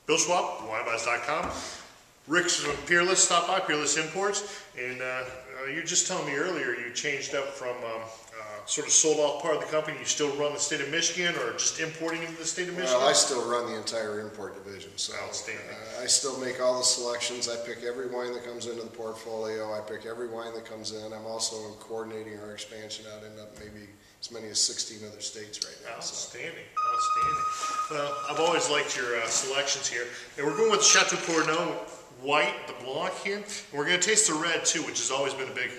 Bill Schwab, winebuys.com. Rick's from Peerless, stop by Peerless Imports, and you were just telling me earlier you changed up from sort of sold off part of the company. You still run the state of Michigan, or just importing into the state of Michigan? Well, I still run the entire import division. So outstanding. I still make all the selections. I pick every wine that comes into the portfolio. I pick every wine that comes in. I'm also coordinating our expansion out into maybe as many as 16 other states right now. Outstanding, outstanding. Well, I've always liked your selections here. And we're going with Chateau Cournot White, the Blanc here. And we're going to taste the red too, which has always been a big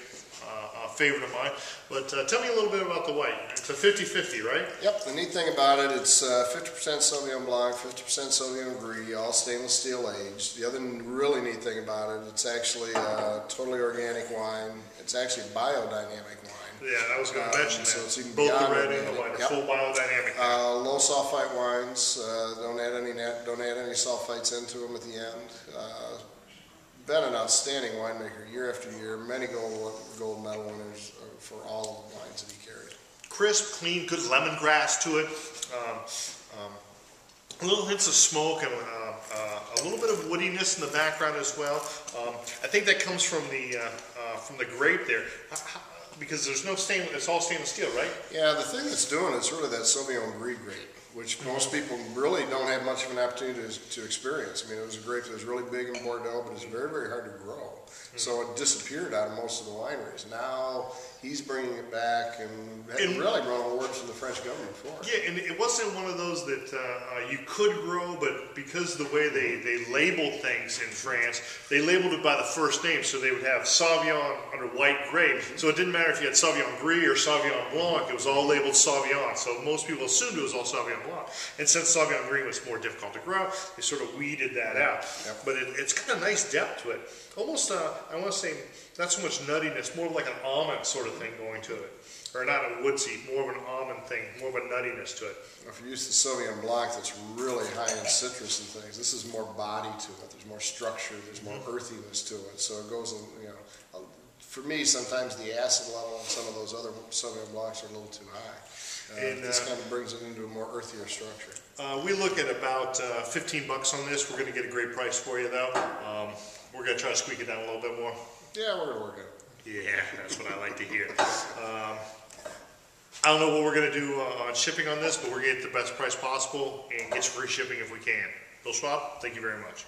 favorite of mine. But tell me a little bit about the white. It's a 50-50, right? Yep, the neat thing about it, it's 50% Sauvignon Blanc, 50% Sauvignon Gris, all stainless steel aged. The other really neat thing about it, it's actually a totally organic wine. It's actually biodynamic wine. Yeah, I was going to mention that. So it's even both the red organic. and the white are Yep. full biodynamic. Low sulfite wines. Don't add any sulfites into them at the end. Been an outstanding winemaker year after year. Many gold medal winners for all of the wines that he carried. Crisp, Clean, good lemongrass to it. Little hints of smoke and a little bit of woodiness in the background as well. I think that comes from the grape there. Because there's no stainless, it's all stainless steel, right? Yeah, the thing that's doing it's sort of that Sauvignon Gris grape, which most people really don't have much of an opportunity to experience. I mean, it was a grape that was really big in Bordeaux, but it's very, very hard to grow. So it disappeared out of most of the wineries. Now he's bringing it back and really grown awards from the French government for it. Yeah, and it wasn't one of those that you could grow, but because of the way they labeled things in France, they labeled it by the first name. So they would have Sauvignon under white grape. So it didn't matter if you had Sauvignon Gris or Sauvignon Blanc, it was all labeled Sauvignon. So most people assumed it was all Sauvignon Blanc. And since Sauvignon Gris was more difficult to grow, they sort of weeded that out. Yep. But it's got a nice depth to it. Almost, I want to say, not so much nuttiness, more of like an almond sort of thing going to it. Or not a woodsy, more of an almond thing, more of a nuttiness to it. If you use the Sauvignon Blanc that's really high in citrus and things, this is more body to it. There's more structure, there's more earthiness to it. So it goes, you know, for me, sometimes the acid level on some of those other Sauvignon Blancs are a little too high. And this kind of brings it into a more earthier structure. We look at about $15 on this. We're going to get a great price for you, though. We're going to try to squeak it down a little bit more. Yeah, we're going to work it. Yeah, that's what I like to hear. I don't know what we're going to do on shipping on this, but we're going to get the best price possible and get you free shipping if we can. Bill Schwab, thank you very much.